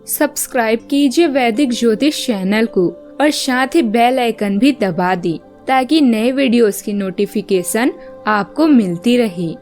Subscribe कीजिए वैदिक ज्योतिष चैनल को और साथ ही बेल आइकन भी दबा दी ताकि नए वीडियोस की नोटिफिकेशन आपको मिलती रहे।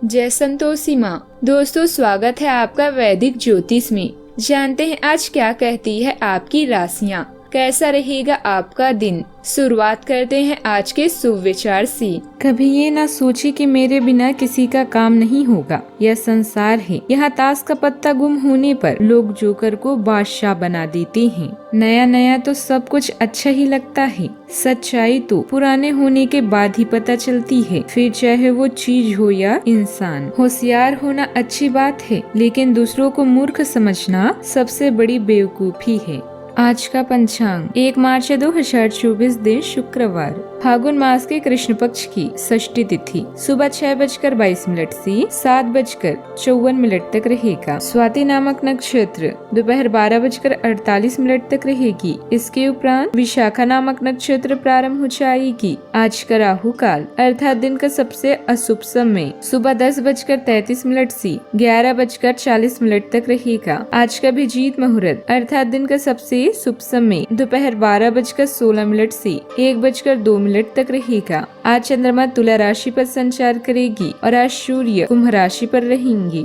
जय संतोषी माँ। दोस्तों, स्वागत है आपका वैदिक ज्योतिष में। जानते हैं आज क्या कहती है आपकी राशियाँ, कैसा रहेगा आपका दिन। शुरुआत करते हैं आज के शुभ विचार से। कभी ये ना सोचे कि मेरे बिना किसी का काम नहीं होगा। यह संसार है, यहाँ ताश का पत्ता गुम होने पर लोग जोकर को बादशाह बना देते हैं। नया नया तो सब कुछ अच्छा ही लगता है। सच्चाई तो पुराने होने के बाद ही पता चलती है, फिर चाहे वो चीज हो या इंसान। होशियार होना अच्छी बात है, लेकिन दूसरों को मूर्ख समझना सबसे बड़ी बेवकूफी है। आज का पंचांग 1 मार्च 2024 दिन शुक्रवार, फागुन मास के कृष्ण पक्ष की षष्ठी तिथि सुबह 6:22 से 7:54 तक रहेगा। स्वाति नामक नक्षत्र दोपहर 12:48 तक रहेगी। इसके उपरांत विशाखा नामक नक्षत्र प्रारंभ हो जाएगी। आज का राहु काल अर्थात दिन का सबसे अशुभ समय सुबह 10:33 से 11:40 तक रहेगा। आज का अभिजीत मुहूर्त अर्थात दिन का सबसे शुभ समय दोपहर 12:16 से 1:02 तक रहेगा। आज चंद्रमा तुला राशि पर संचार करेगी और आज सूर्य कुंभ राशि पर रहेंगे।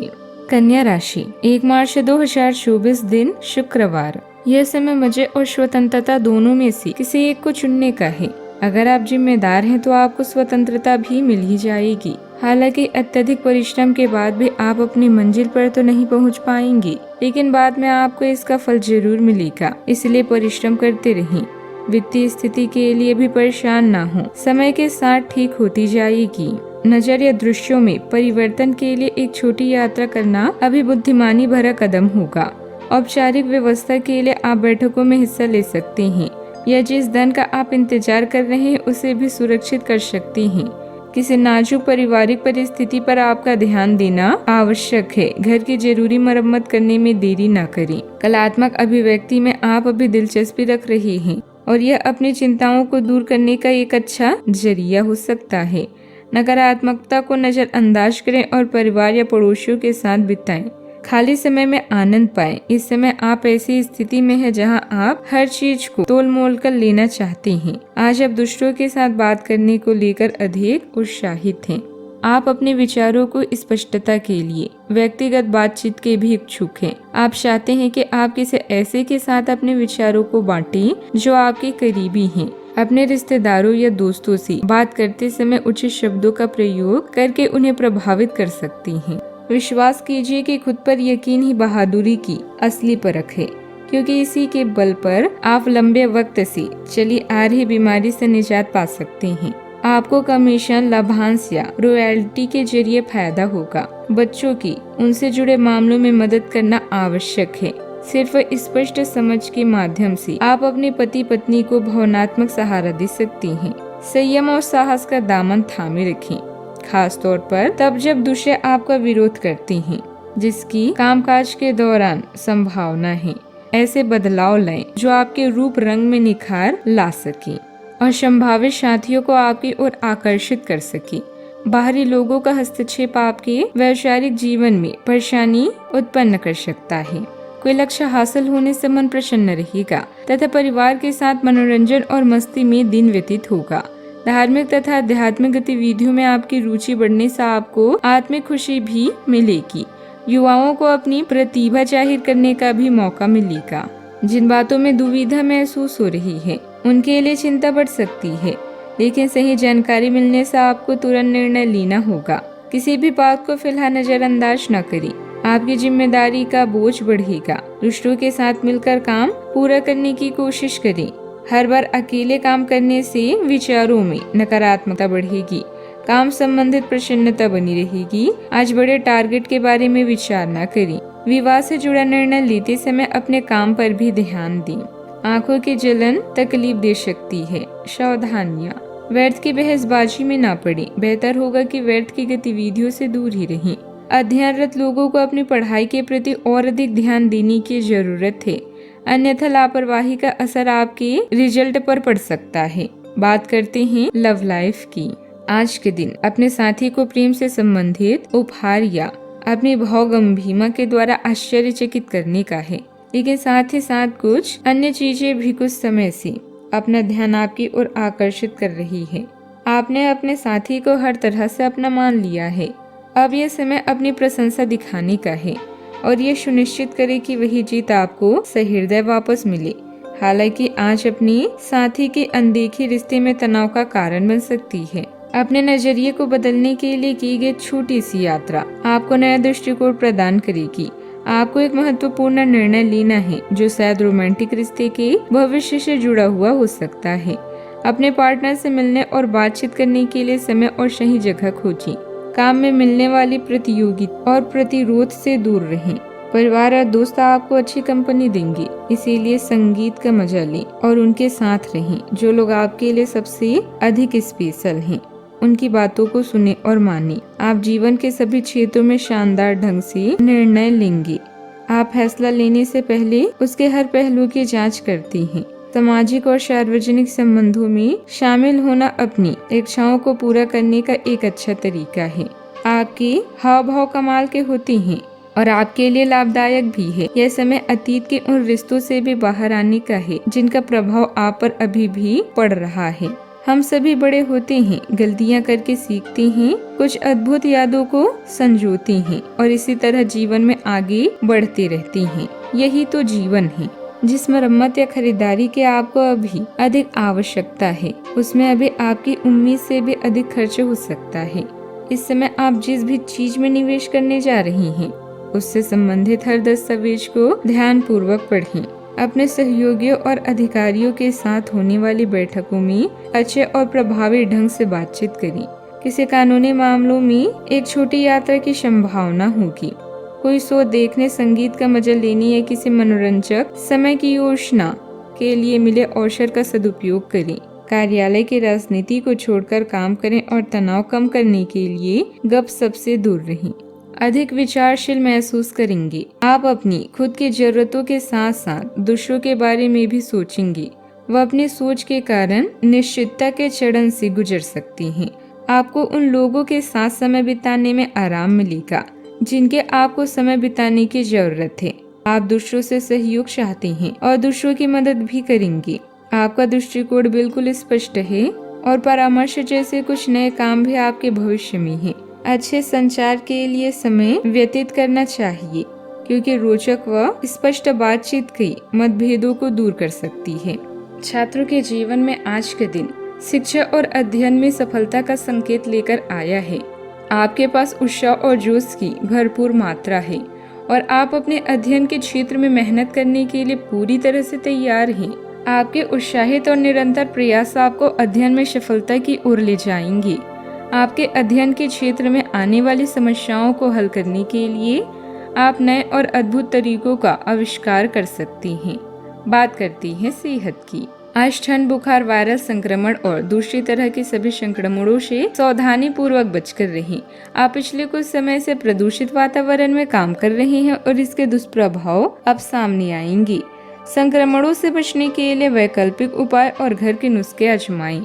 कन्या राशि 1 मार्च 2024 दिन शुक्रवार। यह समय मजे और स्वतंत्रता दोनों में से किसी एक को चुनने का है। अगर आप जिम्मेदार हैं तो आपको स्वतंत्रता भी मिल ही जाएगी। हालांकि अत्यधिक परिश्रम के बाद भी आप अपनी मंजिल पर तो नहीं पहुंच पाएंगे, लेकिन बाद में आपको इसका फल जरूर मिलेगा, इसलिए परिश्रम करते रहें। वित्तीय स्थिति के लिए भी परेशान ना हो, समय के साथ ठीक होती जाएगी। नजर या दृश्यों में परिवर्तन के लिए एक छोटी यात्रा करना अभी बुद्धिमानी भरा कदम होगा। औपचारिक व्यवस्था के लिए आप बैठकों में हिस्सा ले सकते हैं या जिस धन का आप इंतजार कर रहे हैं उसे भी सुरक्षित कर सकते हैं। किसी नाजुक पारिवारिक परिस्थिति पर आपका ध्यान देना आवश्यक है। घर की जरूरी मरम्मत करने में देरी न करें। कलात्मक अभिव्यक्ति में आप अभी दिलचस्पी रख रहे हैं और यह अपनी चिंताओं को दूर करने का एक अच्छा जरिया हो सकता है। नकारात्मकता को नजरअंदाज करें और परिवार या पड़ोसियों के साथ बिताएं। खाली समय में आनंद पाएं। इस समय आप ऐसी स्थिति में हैं जहां आप हर चीज को तोल मोल कर लेना चाहते हैं। आज आप दूसरों के साथ बात करने को लेकर अधिक उत्साहित हैं। आप अपने विचारों को स्पष्टता के लिए व्यक्तिगत बातचीत के भी इच्छुक हैं। आप चाहते हैं कि आप किसी ऐसे के साथ अपने विचारों को बांटें जो आपके करीबी हैं। अपने रिश्तेदारों या दोस्तों से बात करते समय उचित शब्दों का प्रयोग करके उन्हें प्रभावित कर सकती हैं। विश्वास कीजिए कि खुद पर यकीन ही बहादुरी की असली परख है, क्योंकि इसी के बल पर आप लंबे वक्त से चली आ रही बीमारी से निजात पा सकते हैं। आपको कमीशन, लाभांश या रॉयल्टी के जरिए फायदा होगा। बच्चों की उनसे जुड़े मामलों में मदद करना आवश्यक है। सिर्फ स्पष्ट समझ के माध्यम से आप अपने पति पत्नी को भावनात्मक सहारा दे सकती हैं। संयम और साहस का दामन थामे रखें, खास तौर पर तब जब दूसरे आपका विरोध करते हैं, जिसकी कामकाज के दौरान संभावना है। ऐसे बदलाव लाएं जो आपके रूप रंग में निखार ला सके और संभावित साथियों को आपकी ओर आकर्षित कर सके। बाहरी लोगों का हस्तक्षेप आपके वैचारिक जीवन में परेशानी उत्पन्न कर सकता है। कोई लक्ष्य हासिल होने से मन प्रसन्न रहेगा तथा परिवार के साथ मनोरंजन और मस्ती में दिन व्यतीत होगा। धार्मिक तथा आध्यात्मिक गतिविधियों में आपकी रुचि बढ़ने से आपको आत्मिक खुशी भी मिलेगी। युवाओं को अपनी प्रतिभा जाहिर करने का भी मौका मिलेगा। जिन बातों में दुविधा महसूस हो रही है उनके लिए चिंता बढ़ सकती है, लेकिन सही जानकारी मिलने से आपको तुरंत निर्णय लेना होगा। किसी भी बात को फिलहाल नजरअंदाज न करें, आपकी जिम्मेदारी का बोझ बढ़ेगा। दूसरों के साथ मिलकर काम पूरा करने की कोशिश करें। हर बार अकेले काम करने से विचारों में नकारात्मकता बढ़ेगी। काम संबंधित प्रसन्नता बनी रहेगी। आज बड़े टारगेट के बारे में विचार न करें। विवाह से जुड़ा निर्णय लेते समय अपने काम पर भी ध्यान दें। आंखों की जलन तकलीफ दे सकती है, सावधानियां। व्यर्थ की बहसबाजी में ना पड़े। बेहतर होगा कि व्यर्थ की गतिविधियों से दूर ही रहें। अध्ययनरत लोगों को अपनी पढ़ाई के प्रति और अधिक ध्यान देने की जरूरत है, अन्यथा लापरवाही का असर आपके रिजल्ट पर पड़ सकता है। बात करते हैं लव लाइफ की। आज के दिन अपने साथी को प्रेम से संबंधित उपहार या अपनी भावगंभीरता के द्वारा आश्चर्यचकित करने का है। लेकिन साथ ही साथ कुछ अन्य चीजें भी कुछ समय से अपना ध्यान आपकी ओर आकर्षित कर रही है। आपने अपने साथी को हर तरह से अपना मान लिया है। अब यह समय अपनी प्रशंसा दिखाने का है और ये सुनिश्चित करे कि वही जीत आपको सहृदय वापस मिले। हालांकि आज अपनी साथी के अनदेखी रिश्ते में तनाव का कारण बन सकती है। अपने नजरिए को बदलने के लिए की गई छोटी सी यात्रा आपको नया दृष्टिकोण प्रदान करेगी। आपको एक महत्वपूर्ण निर्णय लेना है जो शायद रोमांटिक रिश्ते के भविष्य से जुड़ा हुआ हो सकता है। अपने पार्टनर से मिलने और बातचीत करने के लिए समय और सही जगह खोजें। काम में मिलने वाली प्रतियोगिता और प्रतिरोध से दूर रहें। परिवार और दोस्त आपको अच्छी कंपनी देंगे, इसीलिए संगीत का मजा लें और उनके साथ रहें। जो लोग आपके लिए सबसे अधिक स्पेशल हैं, उनकी बातों को सुने और माने। आप जीवन के सभी क्षेत्रों में शानदार ढंग से निर्णय लेंगे। आप फैसला लेने से पहले उसके हर पहलू की जांच करती हैं। सामाजिक और सार्वजनिक संबंधों में शामिल होना अपनी इच्छाओं को पूरा करने का एक अच्छा तरीका है। आपके हाव भाव कमाल के होते हैं और आपके लिए लाभदायक भी है। यह समय अतीत के उन रिश्तों से भी बाहर आने का है जिनका प्रभाव आप पर अभी भी पड़ रहा है। हम सभी बड़े होते हैं, गलतियां करके सीखते हैं, कुछ अद्भुत यादों को संजोते हैं और इसी तरह जीवन में आगे बढ़ते रहते हैं। यही तो जीवन है। जिस मरम्मत या खरीदारी की आपको अभी अधिक आवश्यकता है, उसमें अभी आपकी उम्मीद से भी अधिक खर्च हो सकता है। इस समय आप जिस भी चीज में निवेश करने जा रही हैं, उससे संबंधित हर दस्तावेज को ध्यान पूर्वक पढ़ें। अपने सहयोगियों और अधिकारियों के साथ होने वाली बैठकों में अच्छे और प्रभावी ढंग से बातचीत करें। किसी कानूनी मामलों में एक छोटी यात्रा की संभावना होगी। कोई शो देखने, संगीत का मजा लेने या किसी मनोरंजक समय की योजना के लिए मिले अवसर का सदुपयोग करें। कार्यालय की राजनीति को छोड़कर काम करें और तनाव कम करने के लिए गपशप से दूर रहें। अधिक विचारशील महसूस करेंगे। आप अपनी खुद की जरूरतों के साथ साथ दूसरों के बारे में भी सोचेंगे। वह अपनी सोच के कारण निश्चितता के चरण से गुजर सकती हैं। आपको उन लोगों के साथ समय बिताने में आराम मिलेगा जिनके आपको समय बिताने की जरूरत है। आप दूसरों से सहयोग चाहते हैं और दूसरों की मदद भी करेंगे। आपका दृष्टिकोण बिल्कुल स्पष्ट है और परामर्श जैसे कुछ नए काम भी आपके भविष्य में है। अच्छे संचार के लिए समय व्यतीत करना चाहिए क्योंकि रोचक व स्पष्ट बातचीत कई मतभेदों को दूर कर सकती है। छात्रों के जीवन में आज के दिन शिक्षा और अध्ययन में सफलता का संकेत लेकर आया है। आपके पास उत्साह और जोश की भरपूर मात्रा है और आप अपने अध्ययन के क्षेत्र में मेहनत करने के लिए पूरी तरह से तैयार हैं। आपके उत्साहित और निरंतर प्रयास आपको अध्ययन में सफलता की ओर ले जाएंगे। आपके अध्ययन के क्षेत्र में आने वाली समस्याओं को हल करने के लिए आप नए और अद्भुत तरीकों का आविष्कार कर सकती हैं। बात करती हैं सेहत की। आज ठंड, बुखार, वायरस संक्रमण और दूसरी तरह के सभी संक्रमणों से सावधानी पूर्वक बचकर रहें। आप पिछले कुछ समय से प्रदूषित वातावरण में काम कर रहे हैं और इसके दुष्प्रभाव अब सामने आएंगे। संक्रमणों से बचने के लिए वैकल्पिक उपाय और घर के नुस्खे आजमाएं।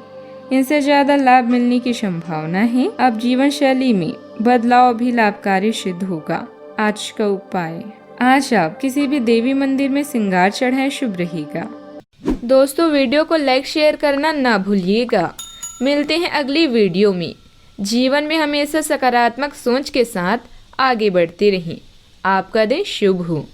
इनसे ज्यादा लाभ मिलने की संभावना है। अब जीवन शैली में बदलाव भी लाभकारी सिद्ध होगा। आज का उपाय, आज आप किसी भी देवी मंदिर में श्रृंगार चढ़ाएं, शुभ रहेगा। दोस्तों, वीडियो को लाइक शेयर करना ना भूलिएगा। मिलते हैं अगली वीडियो में। जीवन में हमेशा सकारात्मक सोच के साथ आगे बढ़ते रहें। आपका दिन शुभ हो।